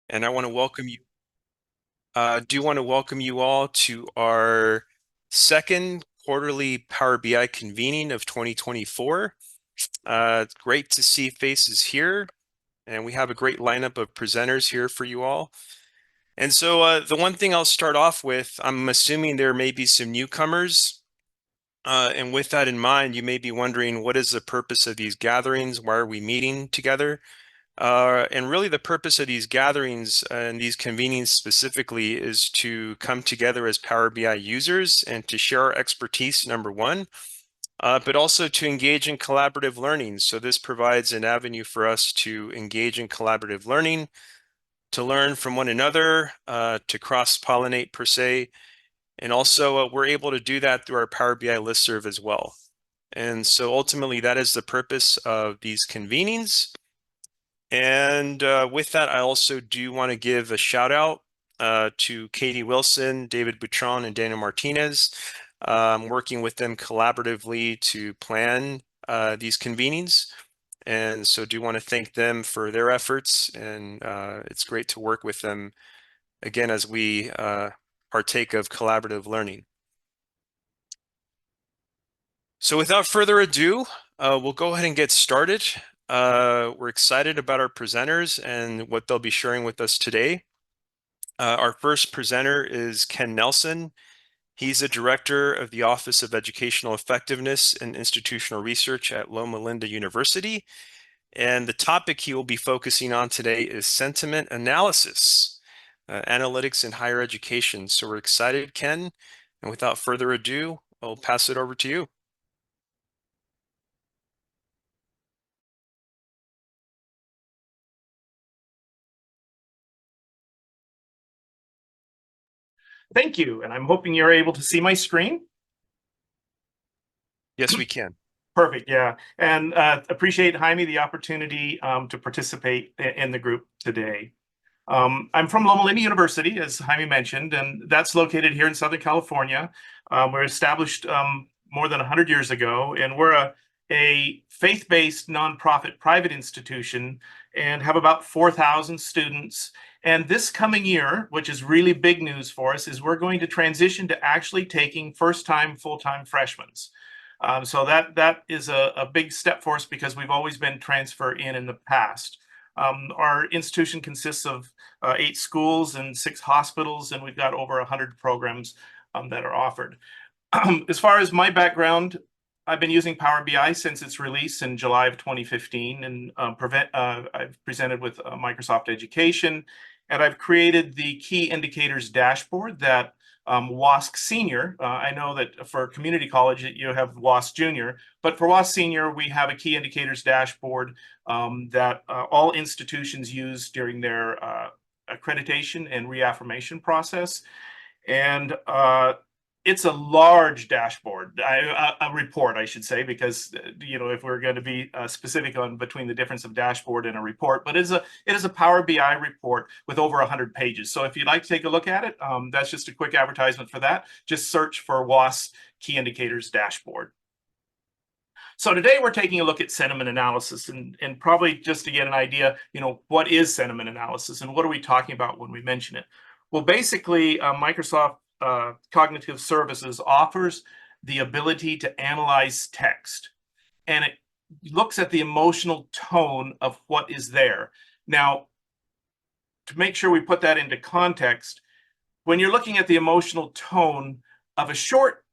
And I want to welcome you. Do want to welcome you all to our second quarterly Power BI convening of 2024. It's great to see faces here, and we have a great lineup of presenters here for you all. And so the one thing I'll start off with, I'm assuming there may be some newcomers. And with that in mind, you may be wondering, what is the purpose of these gatherings? Why are we meeting together? And really the purpose of these gatherings and these convenings specifically is to come together as Power BI users and to share our expertise, number one, but also to engage in collaborative learning. So this provides an avenue for us to engage in collaborative learning, to learn from one another, to cross-pollinate per se. And also we're able to do that through our Power BI listserv as well. And so ultimately that is the purpose of these convenings. And with that, I also do want to give a shout out to Katie Wilson, David Butron, and Daniel Martinez. Working with them collaboratively to plan these convenings. And so do want to thank them for their efforts. And it's great to work with them again as we partake of collaborative learning. So without further ado, we'll go ahead and get started. We're excited about our presenters and what they'll be sharing with us today. Our first presenter is Ken Nelson. He's a director of the Office of Educational Effectiveness and Institutional Research at Loma Linda University. And the topic he will be focusing on today is sentiment analysis, analytics in higher education. So we're excited, Ken. And without further ado, I'll pass it over to you. Thank you, and I'm hoping you're able to see my screen. Yes, we can. Perfect, yeah. And appreciate, Jaime, the opportunity to participate in the group today. I'm from Loma Linda University, as Jaime mentioned, and that's located here in Southern California. We're established more than 100 years ago, and we're a faith-based nonprofit private institution and have about 4,000 students. And this coming year, which is really big news for us, is we're going to transition to actually taking first-time, full-time freshmen. So that is a big step for us because we've always been transfer in the past. Our institution consists of 8 schools and 6 hospitals, and we've got over 100 programs that are offered. As far as my background, I've been using Power BI since its release in July of 2015, and I've presented with Microsoft Education, and I've created the key indicators dashboard that WASC Senior. I know that for community college you have WASC Junior, but for WASC Senior we have a key indicators dashboard that all institutions use during their accreditation and reaffirmation process. And it's a large dashboard, a report, I should say, because if we're going to be specific on between the difference of dashboard and a report, but it is a Power BI report with over 100 pages. So if you'd like to take a look at it, that's just a quick advertisement for that. Just search for WAS Key Indicators Dashboard. So today we're taking a look at sentiment analysis, and probably just to get an idea, what is sentiment analysis and what are we talking about when we mention it? Well, basically, Microsoft Cognitive Services offers the ability to analyze text, and it looks at the emotional tone of what is there. Now, to make sure we put that into context, when you're looking at the emotional tone of a short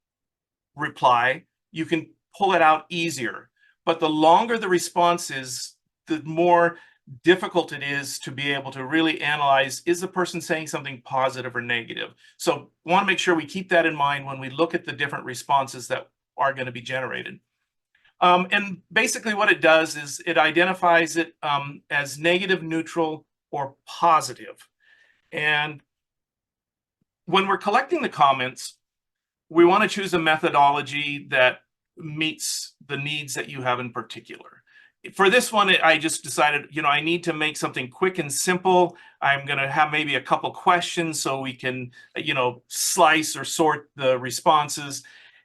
reply, you can pull it out easier. But the longer the response is, the more difficult it is to be able to really analyze, is the person saying something positive or negative? So we want to make sure we keep that in mind when we look at the different responses that are going to be generated. And basically what it does is it identifies it as negative, neutral, or positive. And when we're collecting the comments, we want to choose a methodology that meets the needs that you have in particular. For this one, I just decided, I need to make something quick and simple. I'm going to have maybe a couple questions so we can, slice or sort the responses.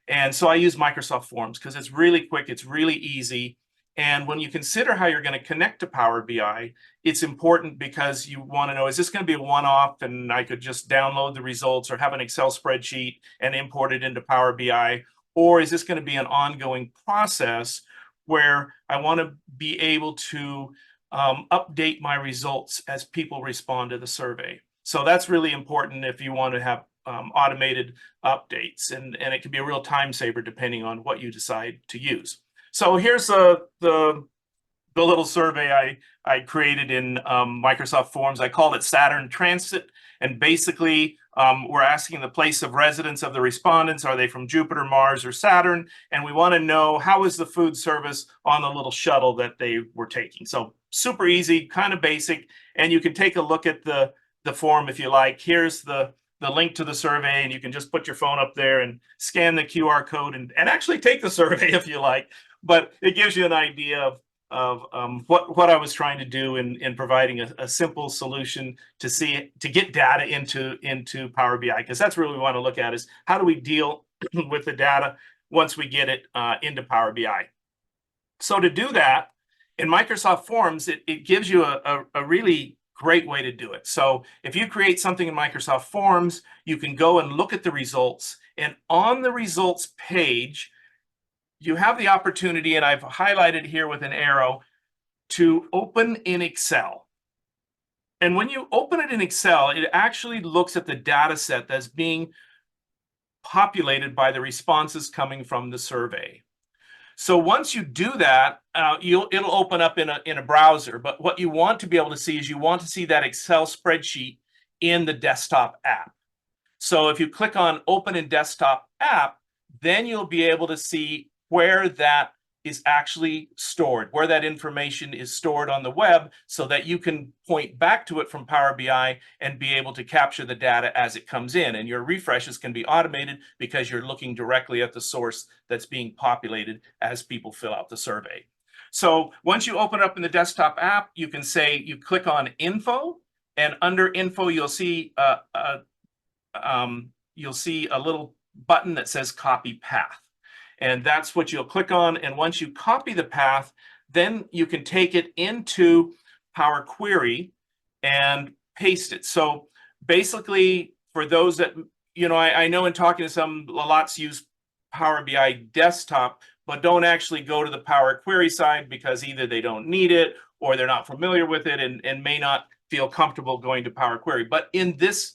And so I use Microsoft Forms because it's really quick, it's really easy, And when you consider how you're going to connect to Power BI, it's important because you want to know, is this going to be a one-off and I could just download the results or have an Excel spreadsheet and import it into Power BI? Or is this going to be an ongoing process where I want to be able to update my results as people respond to the survey? So that's really important if you want to have automated updates, and it can be a real time saver depending on what you decide to use. So here's the little survey I created in Microsoft Forms. I called it Saturn Transit, and basically we're asking the place of residence of the respondents. Are they from Jupiter, Mars, or Saturn? And we want to know, how is the food service on the little shuttle that they were taking? So super easy, kind of basic, and you can take a look at the form if you like. Here's the link to the survey, and you can just put your phone up there and scan the QR code and actually take the survey if you like. But it gives you an idea of what I was trying to do in providing a simple solution to get data into Power BI, because that's really what we want to look at, is how do we deal with the data once we get it into Power BI. So to do that, in Microsoft Forms, it gives you a really great way to do it. So if you create something in Microsoft Forms, you can go and look at the results, and on the results page, you have the opportunity, and I've highlighted here with an arrow, to open in Excel. And when you open it in Excel, it actually looks at the data set that's being populated by the responses coming from the survey. So once you do that, it'll open up in a browser. But what you want to be able to see is you want to see that Excel spreadsheet in the desktop app. So if you click on Open in Desktop App, then you'll be able to see where that is actually stored, where that information is stored on the web, so that you can point back to it from Power BI and be able to capture the data as it comes in. And your refreshes can be automated because you're looking directly at the source that's being populated as people fill out the survey. So once you open up in the desktop app, you can say, you click on Info, and under Info, you'll see a little button that says Copy Path. And that's what you'll click on. And once you copy the path, then you can take it into Power Query and paste it. So basically, for those that, I know in talking to some, lots use Power BI Desktop, but don't actually go to the Power Query side because either they don't need it or they're not familiar with it and may not feel comfortable going to Power Query. But in this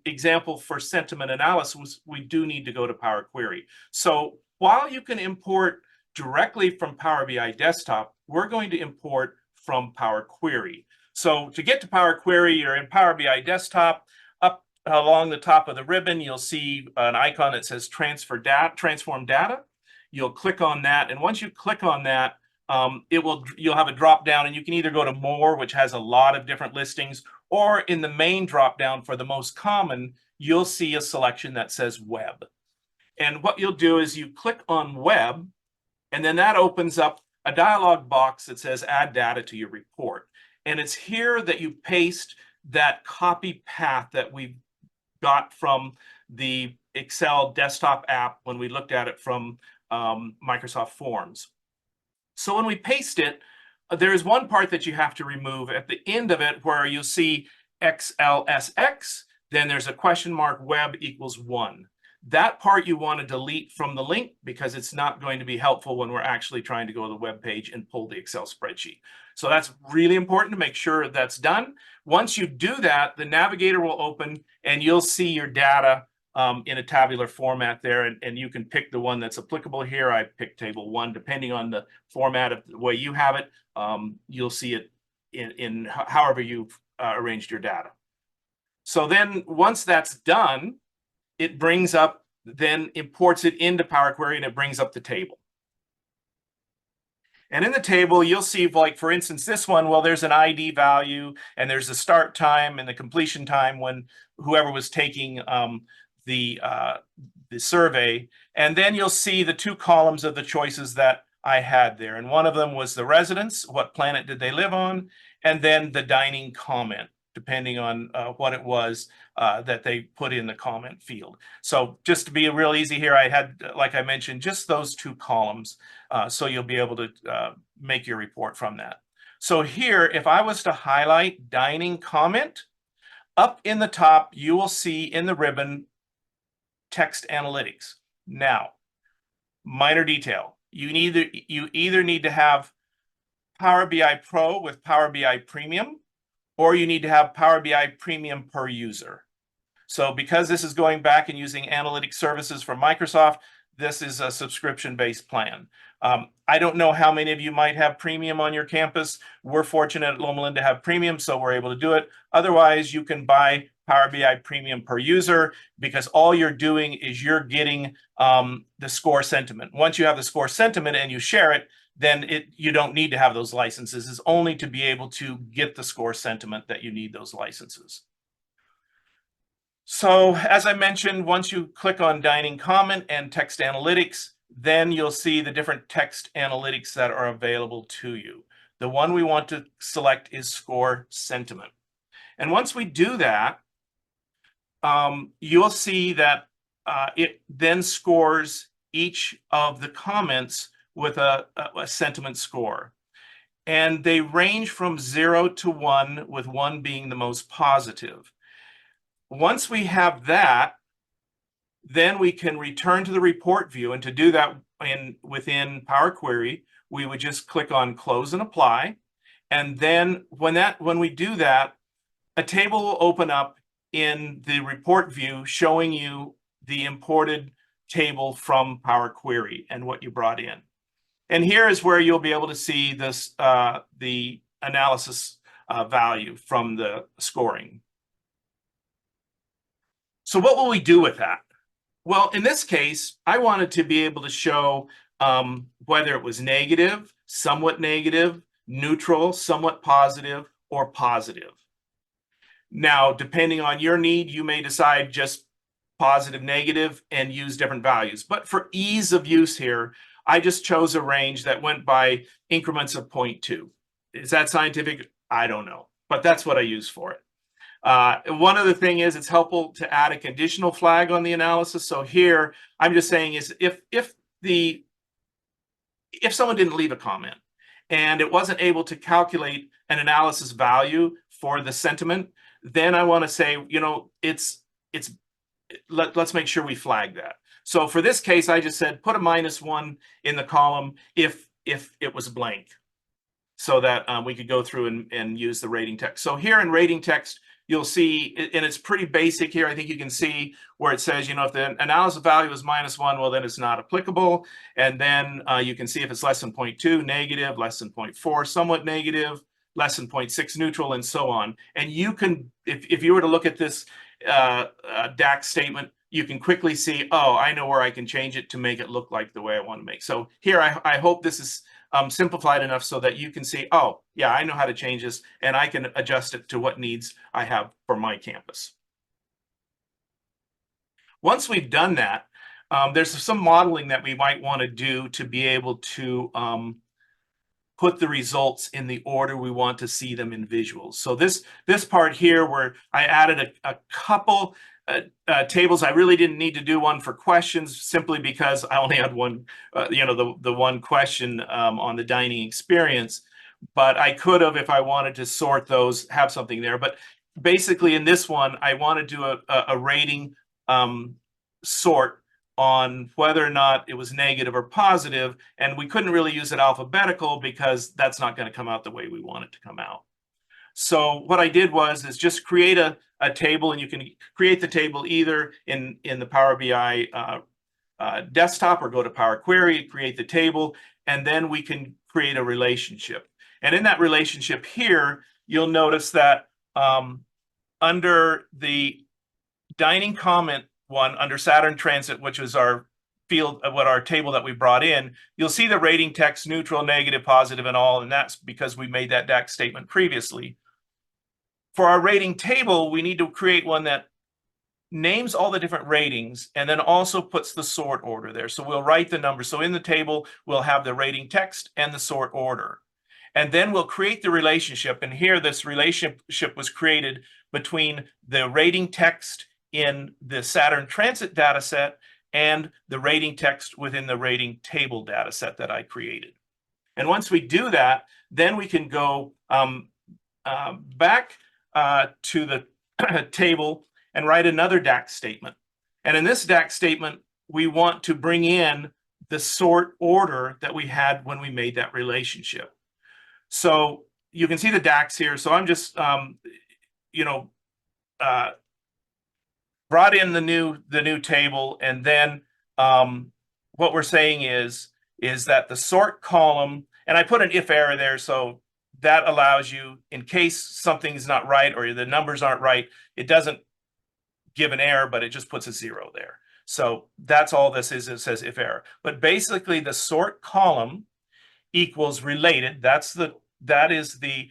example for sentiment analysis, we do need to go to Power Query. So while you can import directly from Power BI Desktop, we're going to import from Power Query. So to get to Power Query, you're in Power BI Desktop. Up along the top of the ribbon, you'll see an icon that says Transform Data. You'll click on that, and once you click on that, you'll have a drop down, and you can either go to More, which has a lot of different listings, or in the main drop down for the most common, you'll see a selection that says Web. And what you'll do is you click on Web, and then that opens up a dialog box that says Add Data to your report. And it's here that you paste that copy path that we got from the Excel desktop app when we looked at it from Microsoft Forms. So when we paste it, there is one part that you have to remove at the end of it where you'll see XLSX, then there's a question mark, web equals 1. That part you want to delete from the link because it's not going to be helpful when we're actually trying to go to the web page and pull the Excel spreadsheet. So that's really important to make sure that's done. Once you do that, the navigator will open and you'll see your data in a tabular format there, and you can pick the one that's applicable here. I picked table 1. Depending on the format of the way you have it, you'll see it in however you've arranged your data. So then once that's done, it brings up, then imports it into Power Query, and it brings up the table. And in the table, you'll see, like, for instance, this one, well, there's an ID value, and there's the start time and the completion time when whoever was taking the survey. And then you'll see the 2 columns of the choices that I had there. And one of them was the residence, what planet did they live on, and then the dining comment. depending on what it was that they put in the comment field. So just to be real easy here, I had, like I mentioned, just those two columns. So you'll be able to make your report from that. So here, if I was to highlight dining comment, up in the top, you will see in the ribbon text analytics. Now, minor detail. You either need to have Power BI Pro with Power BI Premium, or you need to have Power BI Premium per user. So because this is going back and using analytic services from Microsoft, this is a subscription-based plan. I don't know how many of you might have premium on your campus. We're fortunate at Loma Linda to have premium, so we're able to do it. Otherwise, you can buy Power BI Premium per user, because all you're doing is you're getting the score sentiment. Once you have the score sentiment and you share it, then you don't need to have those licenses. It's only to be able to get the score sentiment that you need those licenses. So as I mentioned, once you click on dining comment and text analytics, then you'll see the different text analytics that are available to you. The one we want to select is score sentiment. And once we do that, you'll see that it then scores each of the comments with a sentiment score. And they range from 0 to 1, with 1 being the most positive. Once we have that, then we can return to the report view. And to do that within Power Query, we would just click on Close and Apply. And then when we do that, a table will open up in the report view showing you the imported table from Power Query and what you brought in. And here is where you'll be able to see this the analysis value from the scoring. So what will we do with that? Well, in this case, I wanted to be able to show whether it was negative, somewhat negative, neutral, somewhat positive, or positive. Now, depending on your need, you may decide just positive, negative, and use different values. But for ease of use here, I just chose a range that went by increments of 0.2. Is that scientific? I don't know, but that's what I use for it. One other thing is it's helpful to add a conditional flag on the analysis. So here I'm just saying is if someone didn't leave a comment and it wasn't able to calculate an analysis value for the sentiment, then I want to say, you know, let's make sure we flag that. So for this case, I just said put a -1 in the column if it was blank, so that we could go through and use the rating text. So here in rating text, you'll see, and it's pretty basic here. I think you can see where it says, you know, if the analysis value is -1, well, then it's not applicable. And then you can see if it's less than 0.2, negative, less than 0.4, somewhat negative, less than 0.6, neutral, and so on. And you can, if you were to look at this DAX statement, you can quickly see, oh, I know where I can change it to make it look like the way I want to make. So here, I hope this is simplified enough so that you can see, oh, yeah, I know how to change this, and I can adjust it to what needs I have for my campus. Once we've done that, there's some modeling that we might want to do to be able to put the results in the order we want to see them in visuals. So this part here, where I added a couple tables. I really didn't need to do one for questions, simply because I only had one, you know, the one question on the dining experience. But I could have, if I wanted to sort those, have something there. But basically in this one, I want to do a rating sort on whether or not it was negative or positive. And we couldn't really use it alphabetical because that's not going to come out the way we want it to come out. So what I did is just create a table, and you can create the table either in the Power BI desktop, or go to Power Query, create the table, and then we can create a relationship. And in that relationship here, you'll notice that under the dining comment one, under Saturn Transit, which is our field, our table that we brought in, you'll see the rating text, neutral, negative, positive, and all, and that's because we made that DAX statement previously. For our rating table, we need to create one that names all the different ratings and then also puts the sort order there. So we'll write the numbers. So in the table, we'll have the rating text and the sort order. And then we'll create the relationship. And here, this relationship was created between the rating text in the Saturn transit data set and the rating text within the rating table data set that I created. And once we do that, then we can go back to the table and write another DAX statement. And in this DAX statement, we want to bring in the sort order that we had when we made that relationship. So you can see the DAX here. So I'm just, brought in the new table, and then what we're saying is that the sort column, and I put an if error there, so that allows you, in case something's not right or the numbers aren't right, it doesn't give an error, but it just puts a 0 there. So that's all this is. It says if error. But basically, the sort column equals related. That is the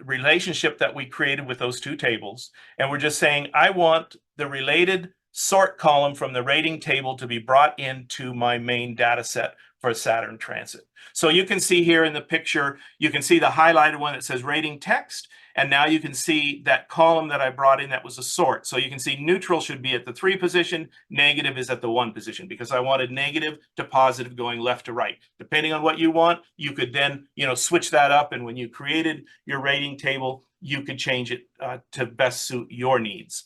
relationship that we created with those two tables. And we're just saying, I want the related sort column from the rating table to be brought into my main data set for Saturn transit. So you can see here in the picture, you can see the highlighted one that says rating text. And now you can see that column that I brought in that was a sort. So you can see neutral should be at the 3 position, negative is at the 1 position, because I wanted negative to positive going left to right. Depending on what you want, you could then switch that up. And when you created your rating table, you could change it to best suit your needs.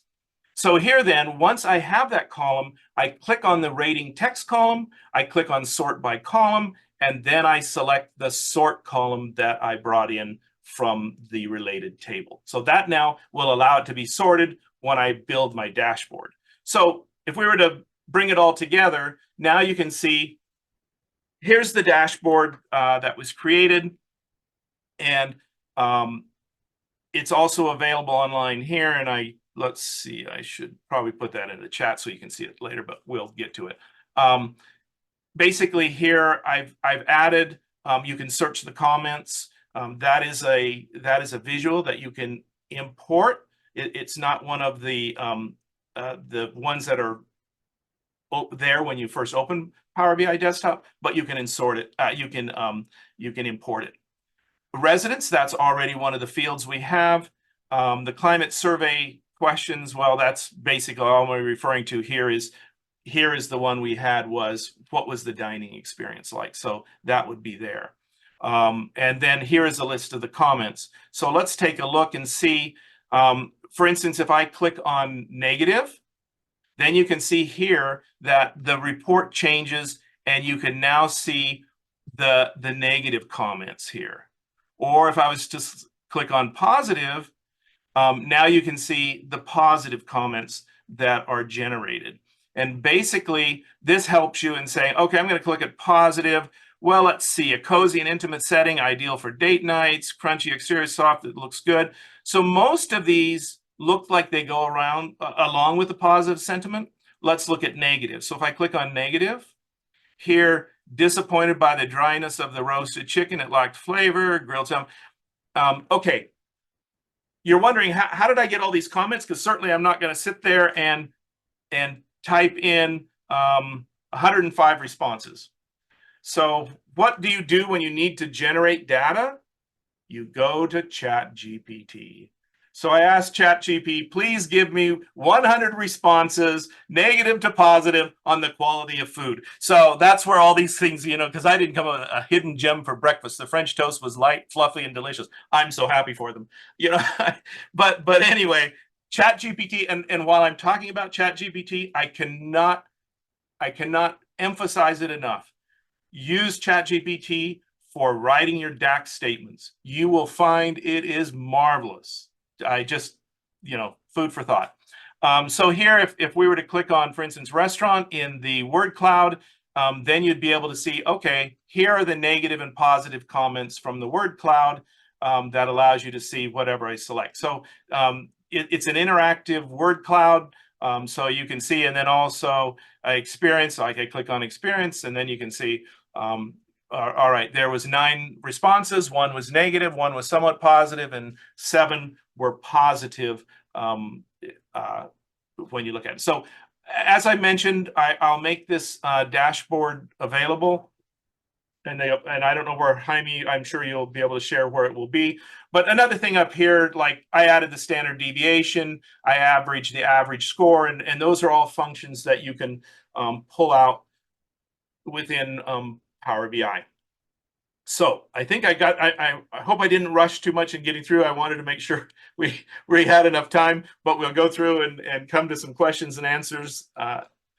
So here then, once I have that column, I click on the rating text column, I click on sort by column, and then I select the sort column that I brought in from the related table. So that now will allow it to be sorted when I build my dashboard. So if we were to bring it all together, now you can see here's the dashboard that was created. And it's also available online here. And let's see, I should probably put that in the chat so you can see it later, but we'll get to it. Basically here, I've added, you can search the comments. That is a visual that you can import. It's not one of the ones that are there when you first open Power BI Desktop, but you can insert it. You can import it. Residents, that's already one of the fields we have. The climate survey questions, well, that's basically all I'm referring to here is the one we had was, what was the dining experience like? So that would be there. And then here is a list of the comments. So let's take a look and see, for instance, if I click on negative, then you can see here that the report changes and you can now see the negative comments here. Or if I was to click on positive, now you can see the positive comments that are generated. And basically, this helps you in saying, okay, I'm going to click at positive. Well, let's see, a cozy and intimate setting, ideal for date nights, crunchy exterior, soft, it looks good. So most of these look like they go around along with the positive sentiment. Let's look at negative. So if I click on negative, here, disappointed by the dryness of the roasted chicken, it lacked flavor, grilled salmon. Okay, you're wondering, how did I get all these comments? Because certainly I'm not going to sit there and type in 105 responses. So what do you do when you need to generate data? You go to ChatGPT. So I asked ChatGPT, please give me 100 responses, negative to positive, on the quality of food. So that's where all these things, because I didn't come up with a hidden gem for breakfast. The French toast was light, fluffy, and delicious. I'm so happy for them, But anyway, ChatGPT, and while I'm talking about ChatGPT, I cannot emphasize it enough. Use ChatGPT for writing your DAX statements. You will find it is marvelous. I just, food for thought. So here, if we were to click on, for instance, restaurant in the word cloud, then you'd be able to see, okay, here are the negative and positive comments from the word cloud that allows you to see whatever I select. So it's an interactive word cloud. So you can see, and then also experience, like I click on experience, and then you can see, all right, there was 9 responses, 1 was negative, 1 was somewhat positive, and 7 were positive when you look at it. So as I mentioned, I'll make this dashboard available. and I don't know where Jaime, I'm sure you'll be able to share where it will be. But another thing up here, like I added the standard deviation, I averaged the average score, and those are all functions that you can pull out within Power BI. So I think I hope I didn't rush too much in getting through. I wanted to make sure we had enough time, but we'll go through and come to some questions and answers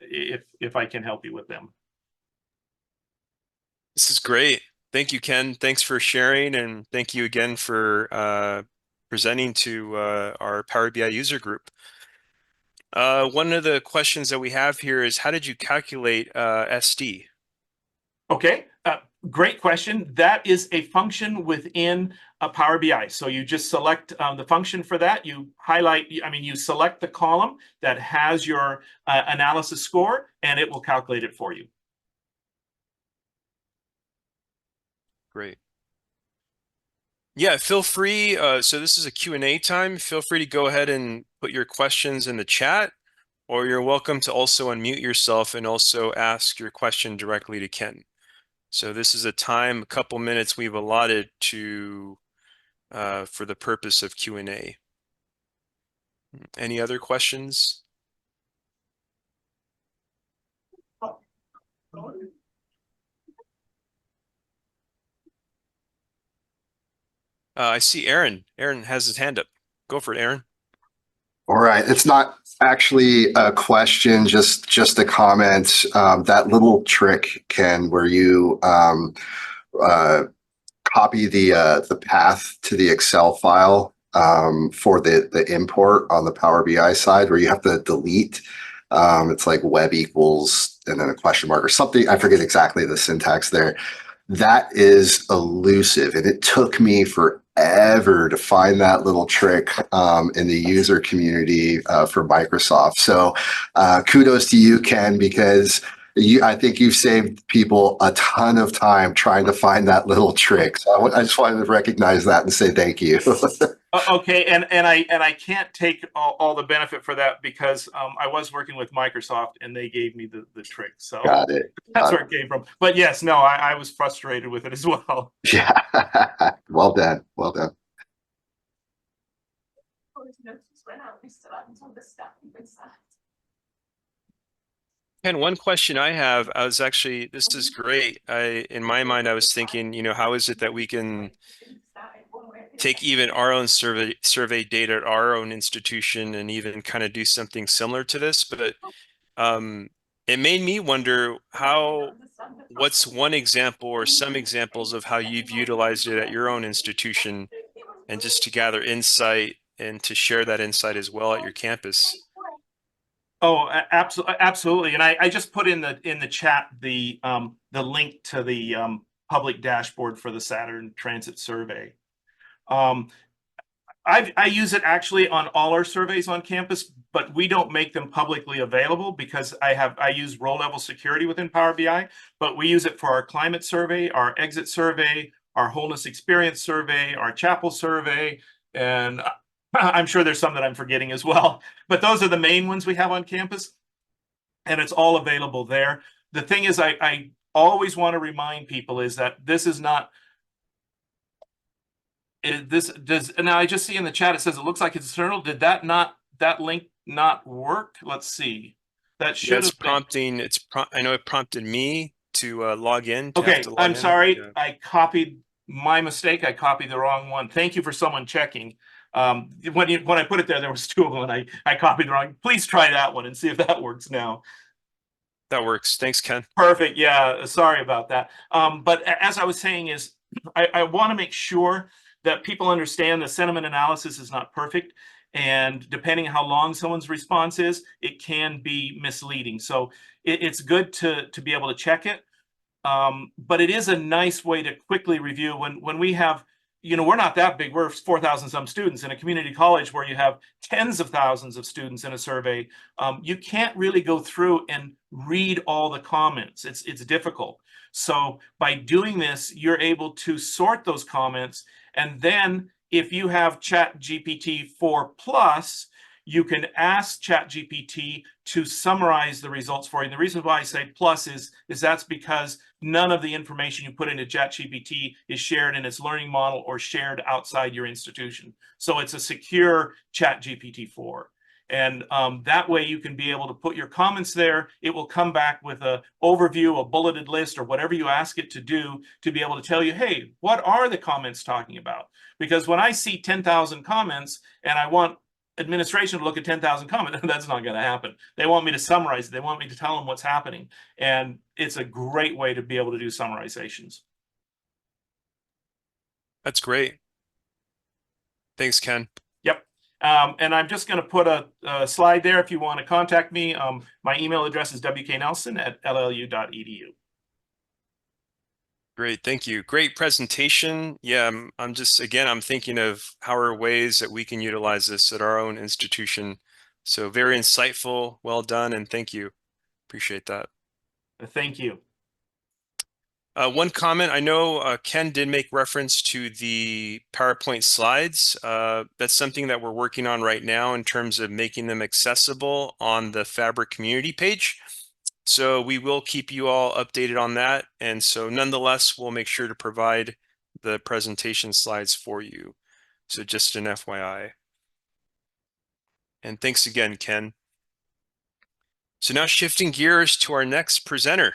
if I can help you with them. This is great. Thank you, Ken. Thanks for sharing, and thank you again for presenting to our Power BI user group. One of the questions that we have here is, how did you calculate SD? Okay, great question. That is a function within a Power BI. So you just select the function for that. You highlight, you select the column that has your analysis score, and it will calculate it for you. Great. Yeah, feel free. So this is a Q&A time. Feel free to go ahead and put your questions in the chat, or you're welcome to also unmute yourself and also ask your question directly to Ken. So this is a couple minutes we've allotted to for the purpose of Q&A. Any other questions? I see Aaron. Aaron has his hand up. Go for it, Aaron. All right. It's not actually a question, just a comment. That little trick, Ken, where you uh, copy the path to the Excel file for the import on the Power BI side, where you have to delete. It's like web equals and then a question mark or something. I forget exactly the syntax there. That is elusive, and it took me forever to find that little trick in the user community for Microsoft. So kudos to you, Ken, because I think you've saved people a ton of time trying to find that little trick. So I just wanted to recognize that and say thank you. Okay, and I can't take all the benefit for that because I was working with Microsoft and they gave me the trick. So Got it. that's where it came from. But yes, no, I was frustrated with it as well. Yeah. Well done. Well done. And one question I have, this is great. In my mind, I was thinking, how is it that we can take even our own survey data at our own institution and even kind of do something similar to this? But it made me wonder what's one example or some examples of how you've utilized it at your own institution, and just to gather insight and to share that insight as well at your campus. Oh, absolutely. And I just put in the chat the link to the public dashboard for the Saturn Transit Survey. I use it actually on all our surveys on campus, but we don't make them publicly available because I use row level security within Power BI, but we use it for our climate survey, our exit survey, our wholeness experience survey, our chapel survey, and I'm sure there's some that I'm forgetting as well, but those are the main ones we have on campus, and it's all available there. The thing is, I always want to remind people is that this is not. Now I just see in the chat it says it looks like it's external. Did that link not work? Let's see. That should have prompting. I know it prompted me to log in. Okay, I'm sorry. Yeah. I copied my mistake. I copied the wrong one. Thank you for someone checking. When I put it there was two of them, and I copied the wrong. Please try that one and see if that works now. That works. Thanks, Ken. Perfect. Yeah, sorry about that. But as I was saying is, I want to make sure that people understand the sentiment analysis is not perfect. And depending on how long someone's response is, it can be misleading. So it's good to be able to check it. But it is a nice way to quickly review when we have, we're not that big. We're 4,000 some students in a community college where you have tens of thousands of students in a survey. You can't really go through and read all the comments. It's difficult. So by doing this, you're able to sort those comments. And then if you have Chat GPT 4 Plus, you can ask ChatGPT to summarize the results for you. And the reason why I say plus is that's because none of the information you put into ChatGPT is shared in its learning model or shared outside your institution. So it's a secure ChatGPT-4. And that way you can be able to put your comments there. It will come back with an overview, a bulleted list, or whatever you ask it to do to be able to tell you, hey, what are the comments talking about? Because when I see 10,000 comments and I want administration to look at 10,000 comments, that's not going to happen. They want me to summarize it. They want me to tell them what's happening. And it's a great way to be able to do summarizations. That's great. Thanks, Ken. Yep. And I'm just going to put a slide there if you want to contact me. My email address is wknelson@llu.edu. Great, thank you. Great presentation. Yeah, I'm just, again, I'm thinking of how are ways that we can utilize this at our own institution. So very insightful, well done, and thank you. Appreciate that. Thank you. One comment, I know Ken did make reference to the PowerPoint slides. That's something that we're working on right now in terms of making them accessible on the Fabric community page. So we will keep you all updated on that. And so nonetheless, we'll make sure to provide the presentation slides for you. So just an FYI. And thanks again, Ken. So now shifting gears to our next presenter.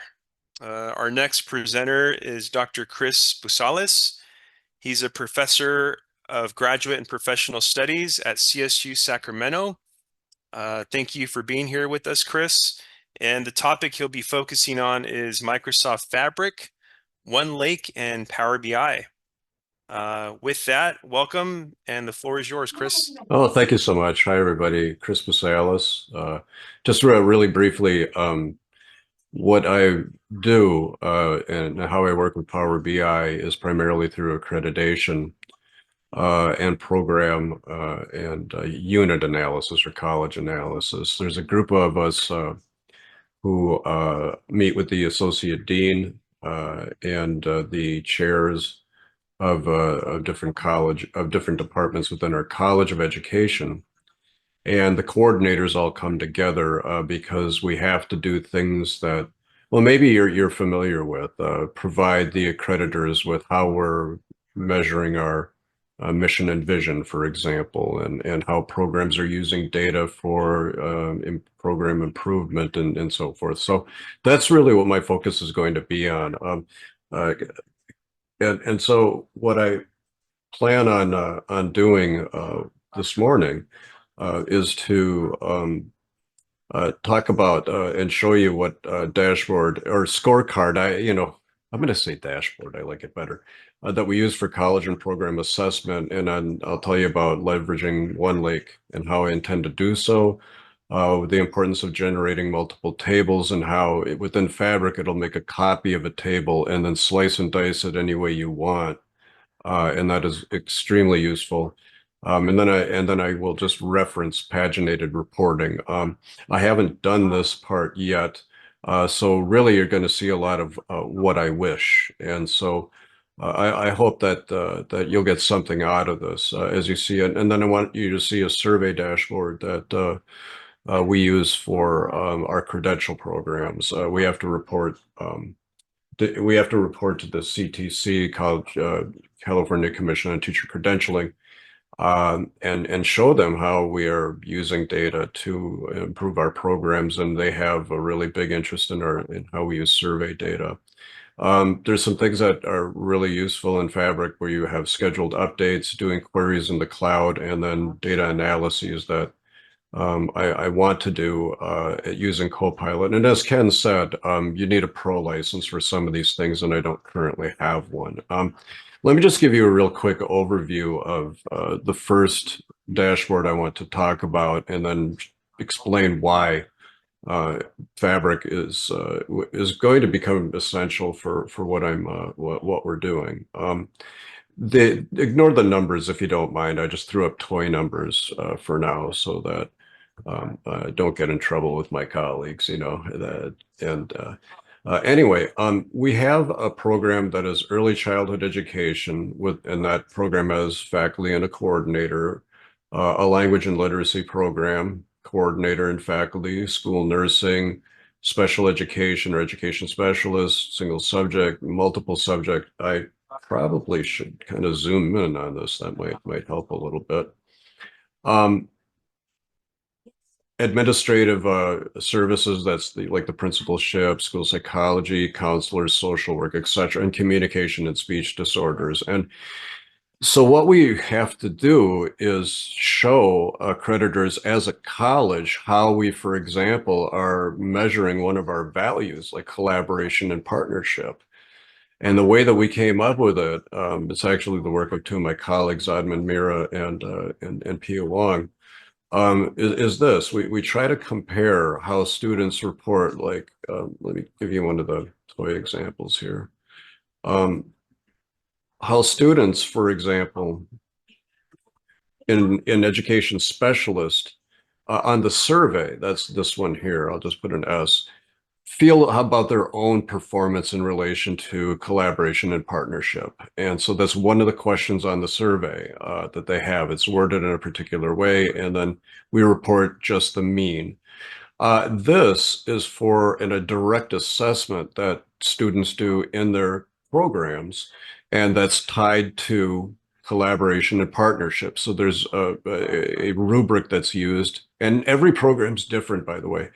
Our next presenter is Dr. Chris Busales. He's a professor of graduate and professional studies at CSU Sacramento. Thank you for being here with us, Chris. And the topic he'll be focusing on is Microsoft Fabric, OneLake, and Power BI. With that, welcome, and the floor is yours, Chris. Oh, thank you so much. Hi, everybody. Chris Busales. Just really briefly, what I do and how I work with Power BI is primarily through accreditation and program and unit analysis or college analysis. There's a group of us who meet with the associate dean and the chairs of different departments within our College of Education. And the coordinators all come together because we have to do things that, well, maybe you're familiar with, provide the accreditors with how we're measuring our mission and vision, for example, and how programs are using data for program improvement and so forth. So that's really what my focus is going to be on. And so what I plan on doing this morning is to talk about and show you what dashboard or scorecard I'm going to say dashboard. I like it better that we use for college and program assessment, and I'll tell you about leveraging OneLake and how I intend to do so. The importance of generating multiple tables and how within Fabric it'll make a copy of a table and then slice and dice it any way you want, and that is extremely useful. And then I will just reference paginated reporting. I haven't done this part yet, so really you're going to see a lot of what I wish, and so I hope that that you'll get something out of this as you see it. And then I want you to see a survey dashboard that we use for our credential programs. We have to report. We have to report to the CTC, California Commission on Teacher Credentialing, and show them how we are using data to improve our programs, and they have a really big interest in how we use survey data. There's some things that are really useful in Fabric where you have scheduled updates, doing queries in the cloud, and then data analyses that I want to do using Copilot. And as Ken said, you need a pro license for some of these things, and I don't currently have one. Let me just give you a real quick overview of the first dashboard I want to talk about, and then explain why Fabric is going to become essential for what we're doing. Ignore the numbers if you don't mind. I just threw up toy numbers for now so that don't get in trouble with my colleagues, anyway, we have a program that is early childhood education and that program has faculty and a coordinator a language and literacy program coordinator and faculty, school nursing, special education or education specialist, single subject, multiple subject. I probably should kind of zoom in on this. That might help a little bit. Administrative services, that's like the principalship, school psychology, counselors, social work, etc., and communication and speech disorders. And so what we have to do is show accreditors as a college how we, for example, are measuring one of our values like collaboration and partnership. And the way that we came up with it, it's actually the work of two of my colleagues, Admin Mira and Pia Wong, is this. We try to compare how students report, like, let me give you one of the toy examples here. How students, for example, in education specialist, on the survey, that's this one here, I'll just put an S, feel about their own performance in relation to collaboration and partnership. And so that's one of the questions on the survey that they have. It's worded in a particular way, and then we report just the mean. This is for a direct assessment that students do in their programs, and that's tied to collaboration and partnership. So there's a rubric that's used, and every program's different, by the way.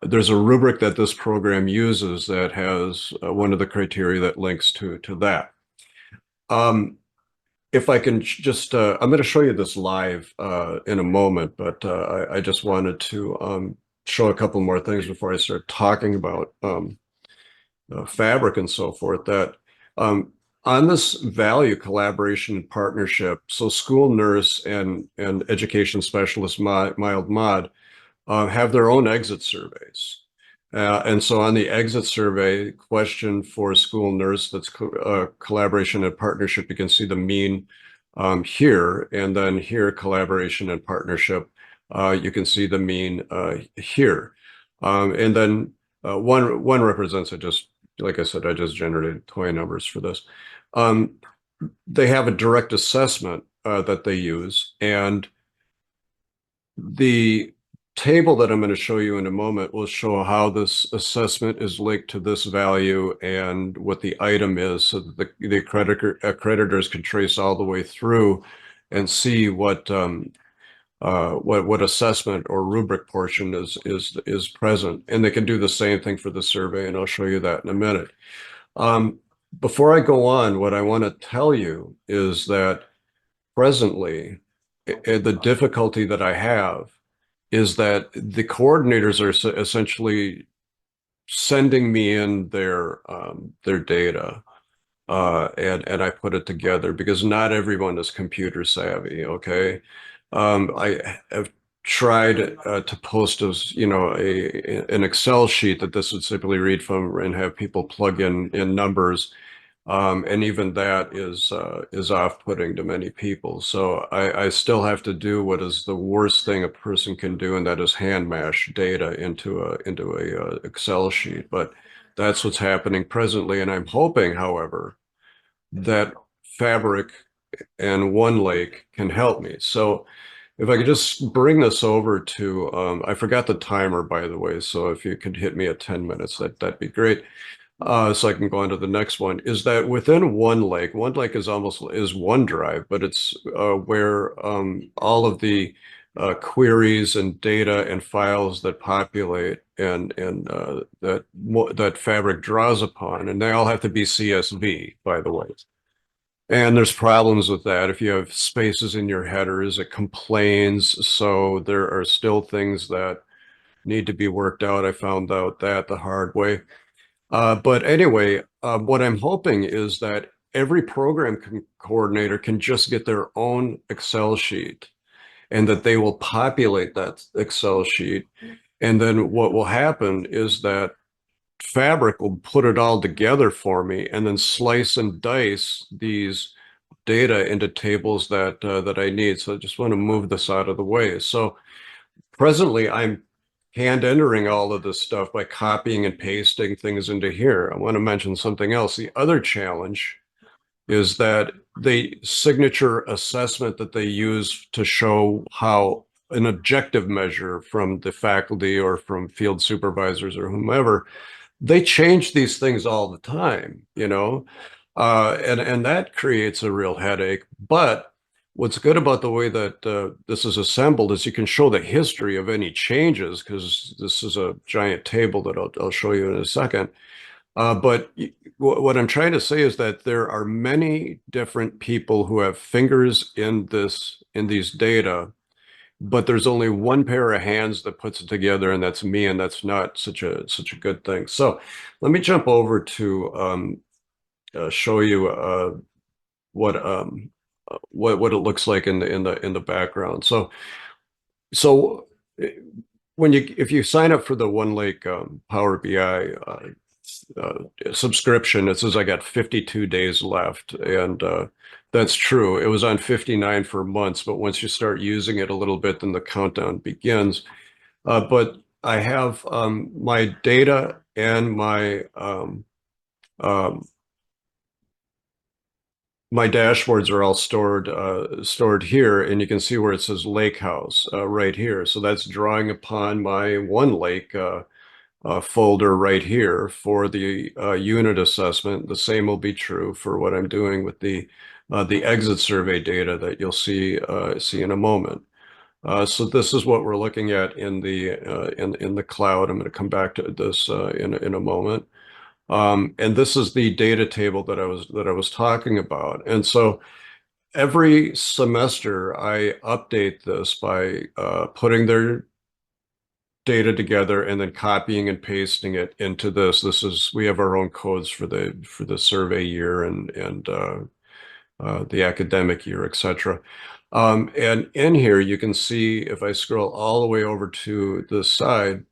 There's a rubric that this program uses that has one of the criteria that links to that. If I can just, I'm going to show you this live in a moment, but I just wanted to show a couple more things before I start talking about fabric and so forth. That on this value, collaboration and partnership, so school nurse and education specialist, mild mod, have their own exit surveys. And so on the exit survey question for school nurse, that's collaboration and partnership, you can see the mean here, and then here, collaboration and partnership, you can see the mean here. And then one represents, like I said, I just generated toy numbers for this. They have a direct assessment that they use, and the table that I'm going to show you in a moment will show how this assessment is linked to this value and what the item is, so that the accreditors can trace all the way through and see what assessment or rubric portion is present. And they can do the same thing for the survey, and I'll show you that in a minute. Before I go on, what I want to tell you is that presently, the difficulty that I have is that the coordinators are essentially sending me in their data, and I put it together because not everyone is computer savvy. Okay, I have tried to post as an Excel sheet that this would simply read from and have people plug in numbers. And even that is off-putting to many people. So I still have to do what is the worst thing a person can do, and that is hand mash data into a Excel sheet. But that's what's happening presently, and I'm hoping, however, that Fabric and OneLake can help me. So if I could just bring this over to, I forgot the timer, by the way, so if you could hit me at 10 minutes, that'd be great. So I can go on to the next one, is that within OneLake is OneDrive, but it's where all of the queries and data and files that populate and that Fabric draws upon, and they all have to be CSV, by the way. And there's problems with that. If you have spaces in your headers, it complains. So there are still things that need to be worked out. I found out that the hard way. But anyway, what I'm hoping is that every program coordinator can just get their own Excel sheet, and that they will populate that Excel sheet. And then what will happen is that Fabric will put it all together for me and then slice and dice these data into tables that I need. So I just want to move this out of the way. So presently, I'm hand entering all of this stuff by copying and pasting things into here. I want to mention something else. The other challenge is that the signature assessment that they use to show how an objective measure from the faculty or from field supervisors or whomever, they change these things all the time, you know, and that creates a real headache. But what's good about the way that this is assembled is you can show the history of any changes, because this is a giant table that I'll show you in a second. But what I'm trying to say is that there are many different people who have fingers in these data, but there's only one pair of hands that puts it together, and that's me, and that's not such a good thing. So let me jump over to show you what what it looks like in the background. So when if you sign up for the One Lake Power BI subscription, it says I got 52 days left, and that's true. It was on 59 for months, but once you start using it a little bit, then the countdown begins. But I have my data and um, my dashboards are all stored here, and you can see where it says Lake House right here. So that's drawing upon my One Lake folder right here for the unit assessment. The same will be true for what I'm doing with the exit survey data that you'll see in a moment. So this is what we're looking at in the cloud. I'm going to come back to this in a moment. And this is the data table that I was talking about. And so every semester I update this by putting their data together and then copying and pasting it into this. We have our own codes for the survey year and the academic year, etc. And in here you can see, if I scroll all the way over to the side,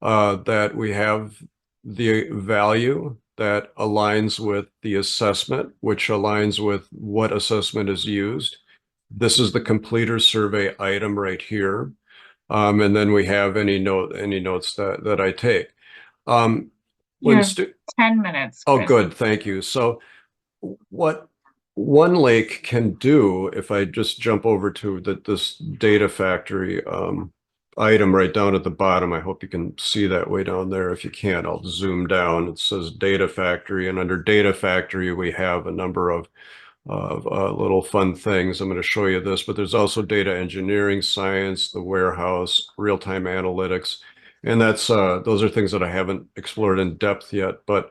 that we have the value that aligns with the assessment, which aligns with what assessment is used. This is the completer survey item right here. And then we have any notes that I take. You When have 10 minutes, Oh, Chris. good, thank you. So what One Lake can do, if I just jump over to this data factory item right down at the bottom, I hope you can see that way down there. If you can't, I'll zoom down. It says data factory, and under data factory, we have a number of little fun things. I'm going to show you this, but there's also data engineering, science, the warehouse, real-time analytics, and those are things that I haven't explored in depth yet, but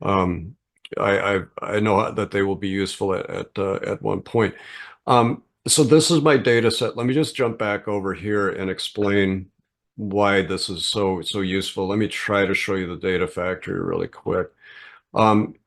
um, I know that they will be useful at one point. So this is my data set. Let me just jump back over here and explain why this is so useful. Let me try to show you the data factory really quick.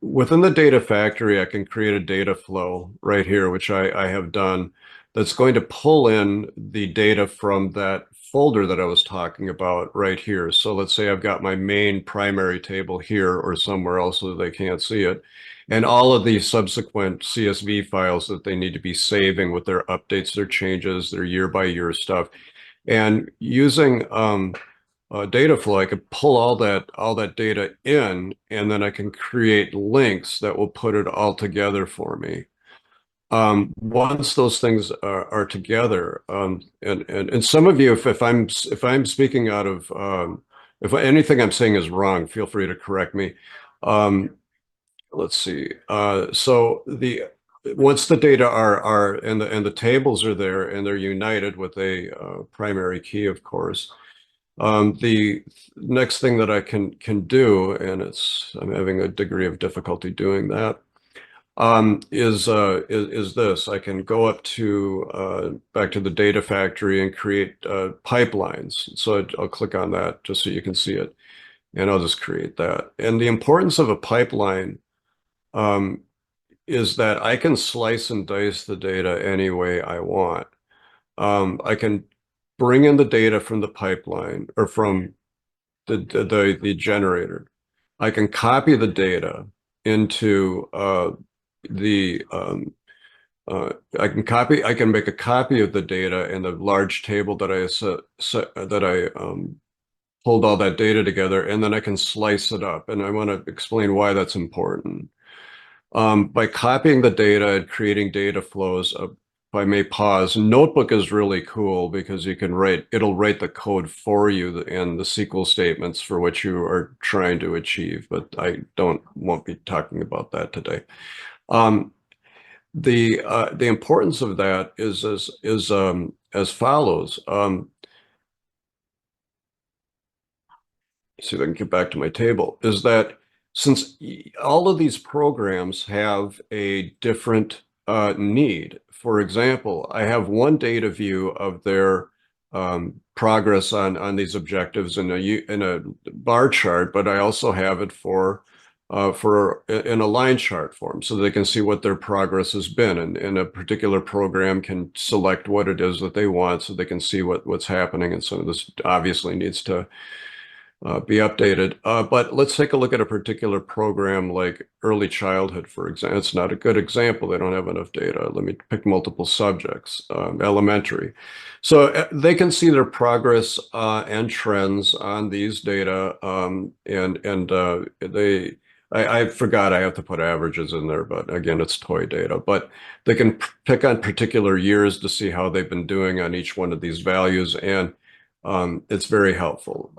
Within the data factory, I can create a data flow right here, which I have done, that's going to pull in the data from that folder that I was talking about right here. So let's say I've got my main primary table here or somewhere else so that they can't see it, and all of the subsequent CSV files that they need to be saving with their updates, their changes, their year-by-year stuff. And using data flow, I could pull all that data in, and then I can create links that will put it all together for me. Once those things are together, and some of you, if I'm speaking out of if anything I'm saying is wrong, feel free to correct me. Let's see. So once the data are and the tables are there and they're united with a primary key, of course. The next thing that I can do, and I'm having a degree of difficulty doing that, is this. I can go up to back to the data factory and create pipelines. So I'll click on that just so you can see it, and I'll just create that. And the importance of a pipeline is that I can slice and dice the data any way I want. I can bring in the data from the pipeline or from the generator. I can copy the data into the I can make a copy of the data in the large table that I pulled all that data together, and then I can slice it up. And I want to explain why that's important. By copying the data and creating data flows, if I may pause, Notebook is really cool because you can it'll write the code for you and the SQL statements for what you are trying to achieve, but I won't be talking about that today. The importance of that is as follows. See if I can get back to my table, is that since all of these programs have a different need. For example, I have one data view of their progress on these objectives in a bar chart, but I also have it in a line chart form, so they can see what their progress has been. And a particular program can select what it is that they want, so they can see what's happening. And so this obviously needs to be updated. But let's take a look at a particular program like early childhood, for example. It's not a good example. They don't have enough data. Let me pick multiple subjects, elementary. So they can see their progress and trends on these data. I forgot I have to put averages in there, but again, it's toy data. But they can pick on particular years to see how they've been doing on each one of these values. And it's very helpful.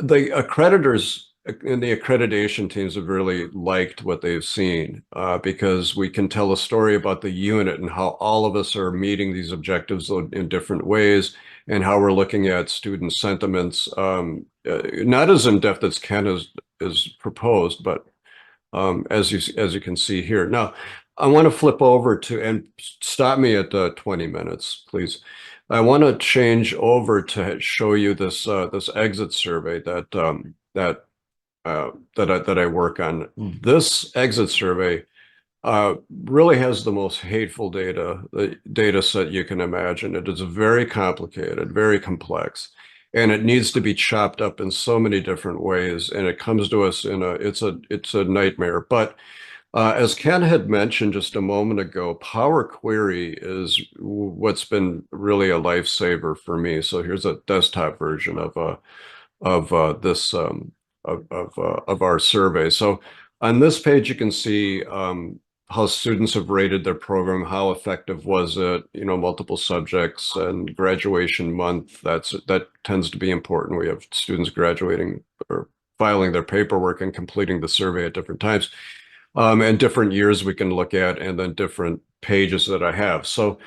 The accreditors and the accreditation teams have really liked what they've seen because we can tell a story about the unit and how all of us are meeting these objectives in different ways, and how we're looking at student sentiments, not as in depth as Ken is proposed, but as you can see here. Now, I want to flip over to, and stop me at 20 minutes, please. I want to change over to show you this this exit survey that I work on. This exit survey really has the most hateful data set you can imagine. It is very complicated, very complex, and it needs to be chopped up in so many different ways. And it comes to us in it's a nightmare. But as Ken had mentioned just a moment ago, Power Query is what's been really a lifesaver for me. So here's a desktop version of this of our survey. So on this page, you can see how students have rated their program, how effective was it, multiple subjects and graduation month. That tends to be important. We have students graduating or filing their paperwork and completing the survey at different times. And different years we can look at, and then different pages that I have. So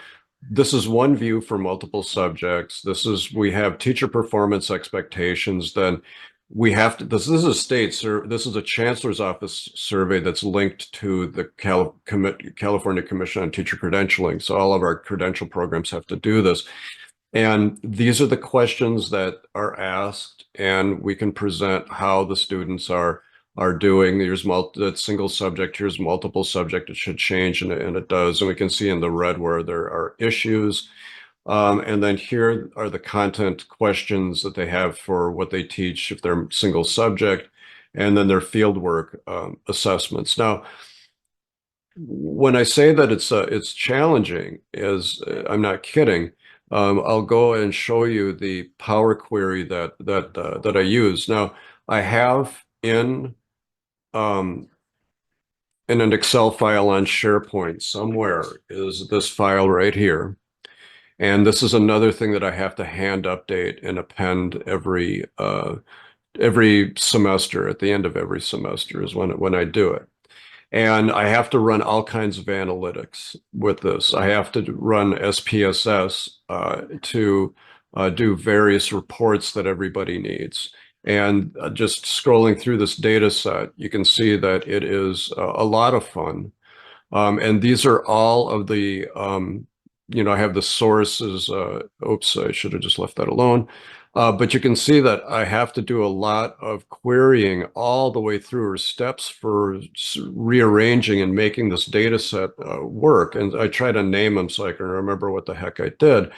this is one view for multiple subjects. We have teacher performance expectations. Then we have to, this is a chancellor's office survey that's linked to the California Commission on Teacher Credentialing. So all of our credential programs have to do this. And these are the questions that are asked, and we can present how the students are doing. Here's that's single subject, here's multiple subject. It should change, and it does. And we can see in the red where there are issues. And then here are the content questions that they have for what they teach if they're single subject, and then their fieldwork assessments. Now, when I say that it's challenging, I'm not kidding. I'll go and show you the Power Query that I use. Now, I have in an Excel file on SharePoint somewhere is this file right here. And this is another thing that I have to hand update and append every semester. At the end of every semester is when I do it. And I have to run all kinds of analytics with this. I have to run SPSS to do various reports that everybody needs. And just scrolling through this data set, you can see that it is a lot of fun. And these are all of the, I have the sources. Oops, I should have just left that alone. But you can see that I have to do a lot of querying all the way through, or steps for rearranging and making this data set work. And I try to name them so I can remember what the heck I did.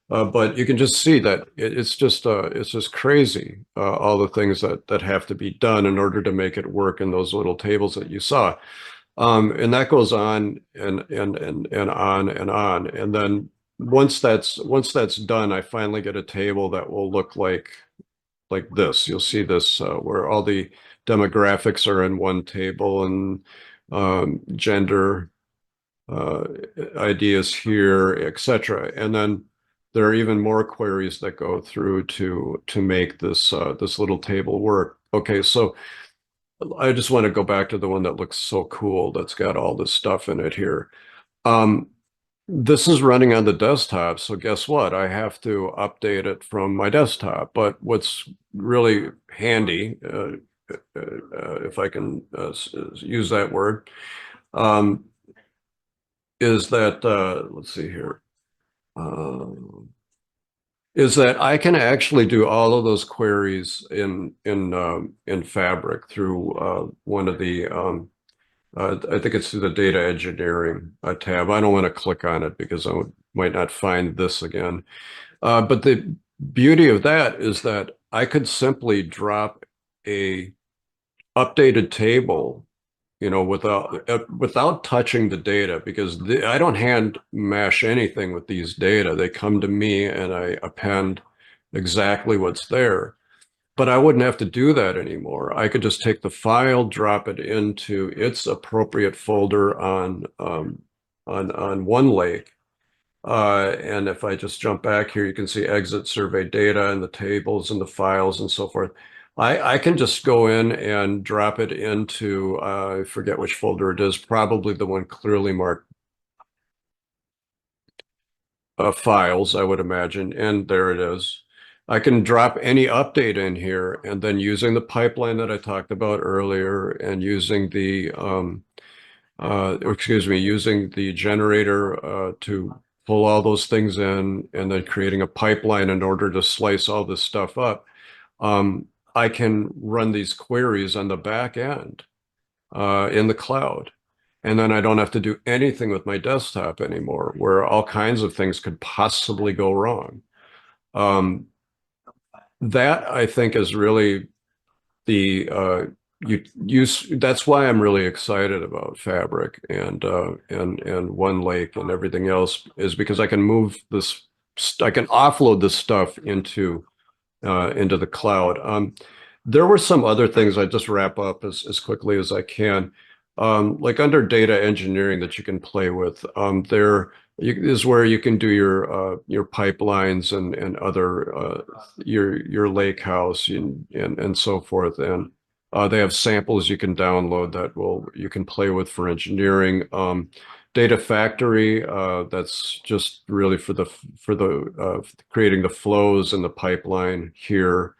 But you can just see that it's just crazy, all the things that have to be done in order to make it work in those little tables that you saw. And that goes on and on and on. And then once that's done, I finally get a table that will look like this. You'll see this where all the demographics are in one table, and gender ideas here, etc. And then there are even more queries that go through to make this this little table work. Okay, so I just want to go back to the one that looks so cool that's got all this stuff in it here. Um, this is running on the desktop, so guess what? I have to update it from my desktop. But what's really handy, if I can use that word, um, is that let's see here, is that I can actually do all of those queries in Fabric through one of the I think it's through the data engineering tab. I don't want to click on it because might not find this again. But the beauty of that is that I could simply drop a updated table, you know, without touching the data, because I don't hand mesh anything with these data. They come to me and I append exactly what's there. But I wouldn't have to do that anymore. I could just take the file, drop it into its appropriate folder on OneLake. And if I just jump back here, you can see exit survey data and the tables and the files and so forth. I can just go in and drop it into, I forget which folder it is, probably the one clearly marked files, I would imagine. And there it is. I can drop any update in here, and then using the pipeline that I talked about earlier and using the, excuse me, using the generator to pull all those things in and then creating a pipeline in order to slice all this stuff up, I can run these queries on the back end in the cloud. And then I don't have to do anything with my desktop anymore, where all kinds of things could possibly go wrong. That I think is really the that's why I'm really excited about Fabric and OneLake and everything else, is because I can move this, I can offload this stuff into the cloud. There were some other things I just wrap up as quickly as I can. Like under data engineering that you can play with. Is where you can do your pipelines and other your lake house and so forth. And they have samples you can download that you can play with for engineering. Data Factory, that's just really for the creating the flows in the pipeline here.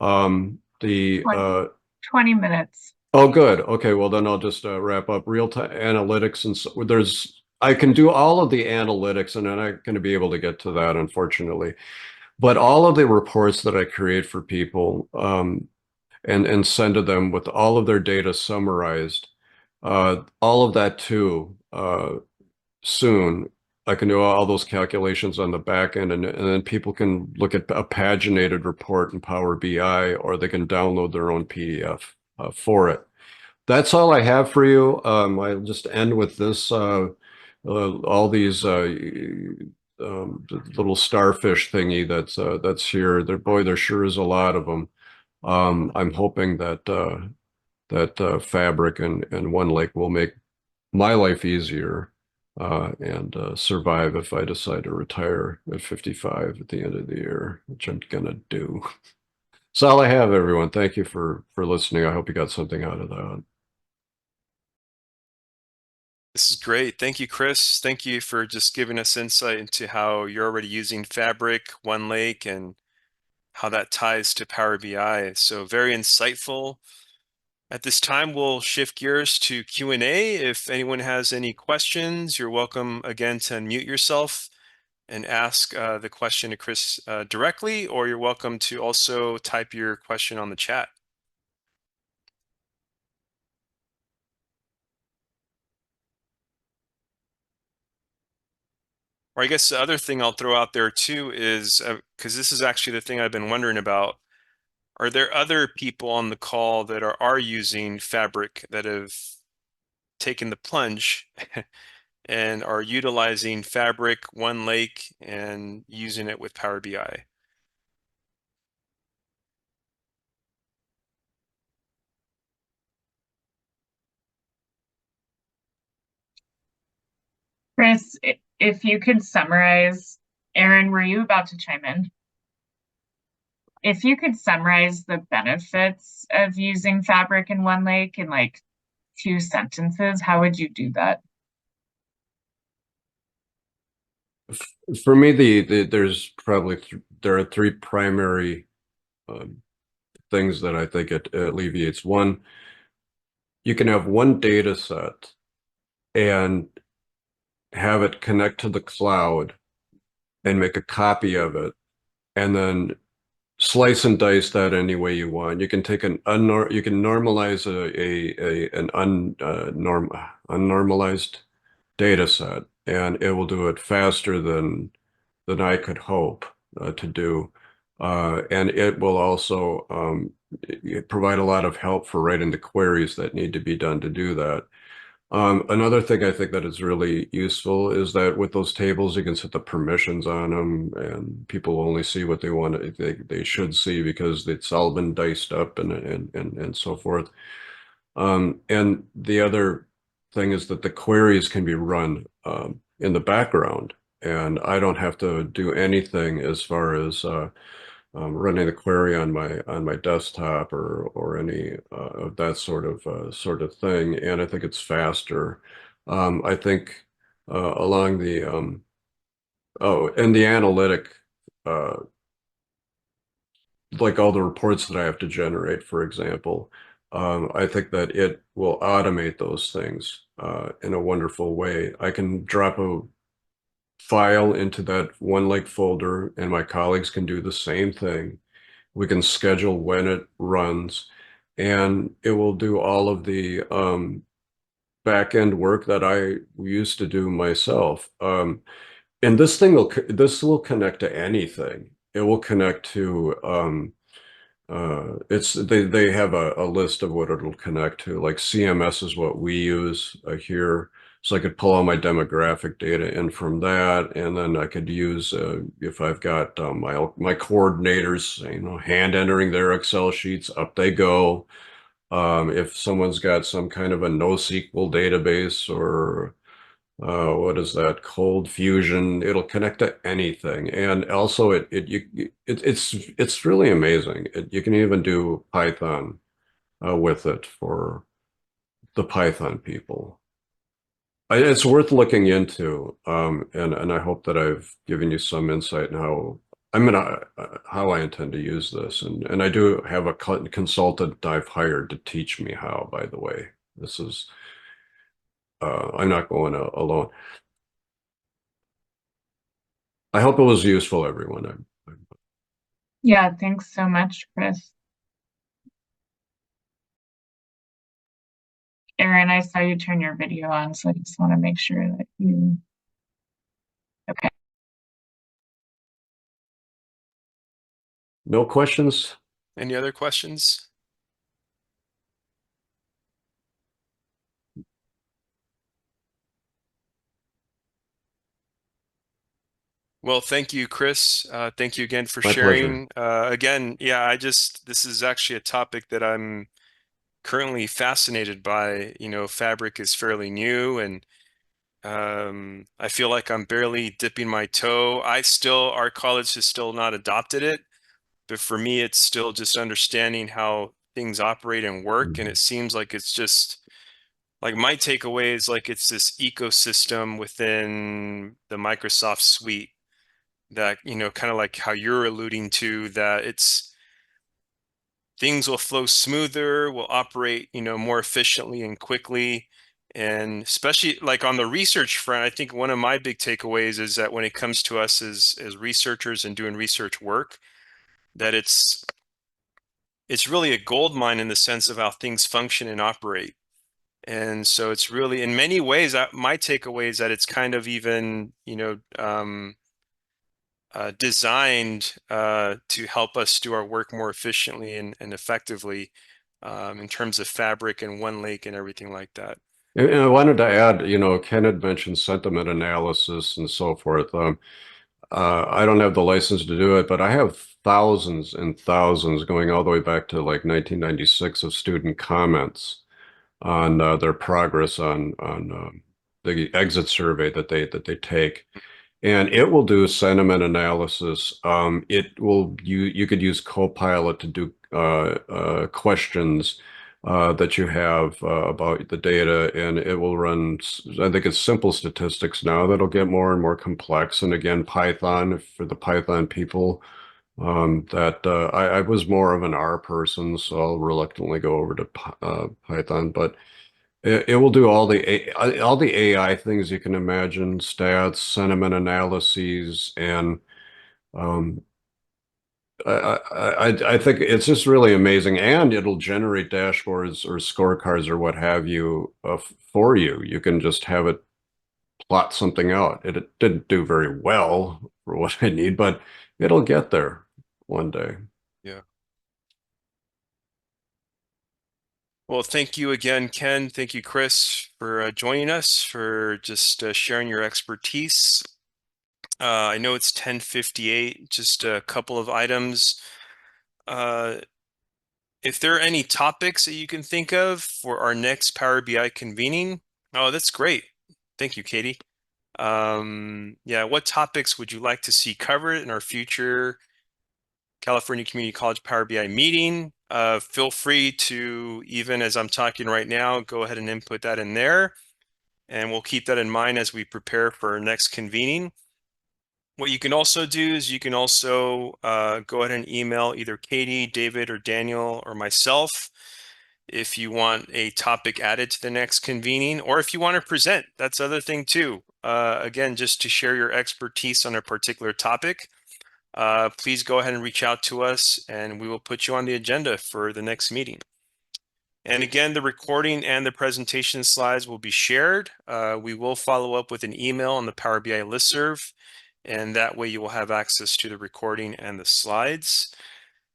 The 20 minutes. Oh, good. Okay, well then I'll just wrap up. Real-time analytics, and so I can do all of the analytics, and I'm not going to be able to get to that, unfortunately. But all of the reports that I create for people and send to them with all of their data summarized, all of that too. Soon I can do all those calculations on the back end, and then people can look at a paginated report in Power BI, or they can download their own PDF for it. That's all I have for you. I'll just end with this. All these little starfish thingy that's here. There sure is a lot of them. I'm hoping that Fabric and OneLake will make my life easier and survive if I decide to retire at 55 at the end of the year, which I'm gonna do. That's all I have, everyone. Thank you for listening. I hope you got something out of that. This is great. Thank you, Chris. Thank you for just giving us insight into how you're already using Fabric, OneLake, and how that ties to Power BI. So very insightful. At this time, we'll shift gears to Q&A. If anyone has any questions, you're welcome again to unmute yourself and ask the question to Chris directly, or you're welcome to also type your question on the chat. Or I guess the other thing I'll throw out there too is, because this is actually the thing I've been wondering about, are there other people on the call that are using Fabric that have taken the plunge and are utilizing Fabric, OneLake, and using it with Power BI? Chris, if you could summarize, Aaron, were you about to chime in? If you could summarize the benefits of using Fabric in One Lake in like 2 sentences, how would you do that? For me, there's probably there are three primary um, things that I think it alleviates. One, you can have one data set and have it connect to the cloud and make a copy of it, and then slice and dice that any way you want. You can take you can normalize an unnormalized data set, and it will do it faster than I could hope to do. And it will also provide a lot of help for writing the queries that need to be done to do that. Another thing I think that is really useful is that with those tables, you can set the permissions on them, and people only see what they want, they should see, because it's all been diced up and so forth. And the other thing is that the queries can be run in the background, and I don't have to do anything as far as running the query on my desktop or any of that sort of thing. And I think it's faster. I think along the oh, and the analytic, uh, like all the reports that I have to generate, for example, I think that it will automate those things in a wonderful way. I can drop a file into that One Lake folder, and my colleagues can do the same thing. We can schedule when it runs, and it will do all of the back end work that I used to do myself. And this will connect to anything. It will connect to they have a list of what it'll connect to. Like CMS is what we use here. So I could pull all my demographic data in from that, and then I could use if I've got my coordinators, hand entering their Excel sheets, up they go. If someone's got some kind of a NoSQL database, or what is that, Cold Fusion, it'll connect to anything. And also it's really amazing. You can even do Python with it for the Python people. It's worth looking into, and I hope that I've given you some insight in how I intend to use this. And I do have a consultant I've hired to teach me how, by the way. This is I'm not going alone. I hope it was useful, everyone. Yeah, thanks so much, Chris. Aaron, I saw you turn your video on, so I just want to make sure that you. Okay. No questions? Any other questions? Well, thank you, Chris. Thank you again for My sharing. Again, yeah, this is actually a topic that I'm currently fascinated by. Fabric is fairly new, and I feel like I'm barely dipping my toe. Our college has still not adopted it, but for me, it's still just understanding how things operate and work. And it seems like it's just like my takeaway is like it's this ecosystem within the Microsoft suite that, kind of like how you're alluding to, that things will flow smoother, will operate, more efficiently and quickly. And especially like on the research front, I think one of my big takeaways is that when it comes to us as researchers and doing research work, that it's really a gold mine in the sense of how things function and operate. And so it's really, in many ways, my takeaway is that it's kind of even, designed to help us do our work more efficiently and effectively, in terms of Fabric and One Lake and everything like that. And I wanted to add, Ken had mentioned sentiment analysis and so forth. I don't have the license to do it, but I have thousands and thousands, going all the way back to like 1996, of student comments on their progress on the exit survey that they take. And it will do sentiment analysis. You could use Copilot to do questions that you have about the data, and it will run. I think it's simple statistics now that'll get more and more complex. And again, Python for the Python people. I was more of an R person, so I'll reluctantly go over to Python, but. It will do all the AI things you can imagine, stats, sentiment analyses, and um, I think it's just really amazing. And it'll generate dashboards or scorecards or what have you for you. You can just have it plot something out. It didn't do very well for what I need, but it'll get there one day. Yeah. Well, thank you again, Ken. Thank you, Chris, for joining us, for just sharing your expertise. I know it's 10:58, just a couple of items. If there are any topics that you can think of for our next Power BI convening, oh, that's great. Thank you, Katie. Yeah, what topics would you like to see covered in our future California Community College Power BI meeting? Feel free to, even as I'm talking right now, go ahead and input that in there. And we'll keep that in mind as we prepare for our next convening. What you can also do is you can also go ahead and email either Katie, David, or Daniel, or myself if you want a topic added to the next convening, or if you want to present. That's the other thing too. Again, just to share your expertise on a particular topic. Please go ahead and reach out to us, and we will put you on the agenda for the next meeting. And again, the recording and the presentation slides will be shared. We will follow up with an email on the Power BI listserv, and that way you will have access to the recording and the slides.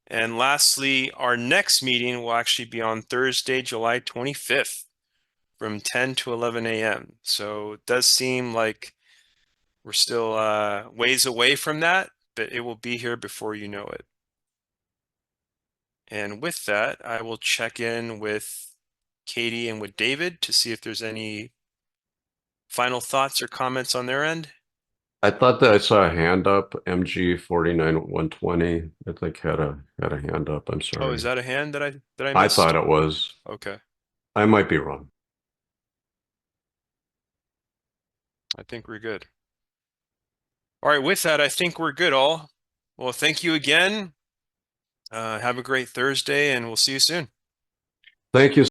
And lastly, our next meeting will actually be on Thursday, July 25th from 10 to 11 a.m. So it does seem like we're still ways away from that, but it will be here before you know it. And with that, I will check in with Katie and with David to see if there's any final thoughts or comments on their end. I thought that I saw a hand up, MG 49120. I think had a hand up. I'm sorry. Oh, is that a hand that I I missed? thought it was. Okay. I might be wrong. I think we're good. All right, with that, I think we're good all. Well, thank you again. Have a great Thursday, and we'll see you soon. Thank you